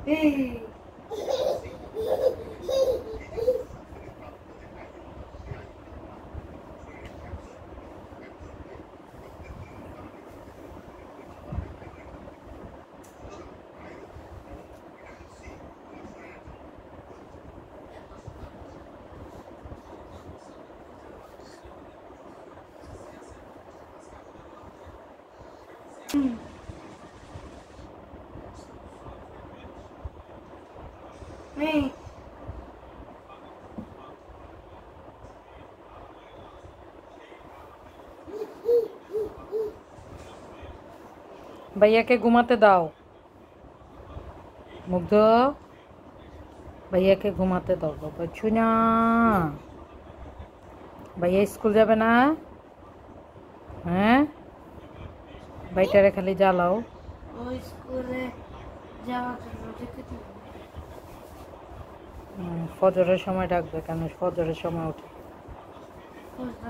Hey. Hey. ভাইয়াকে ঘুমাতে দাও। মুগ্ধ, ভাইয়াকে ঘুমাতে দাও বাবা। ছুনা, ভাইয়া স্কুল যাবে না? হ্যাঁ, ভাইটারে খালি জ্বালাও। ওই স্কুলে যাওয়ার জন্য যেতে দিবে। ফজরের সময় ডাকবে কেন? ফজরের সময় উঠে। ফজরের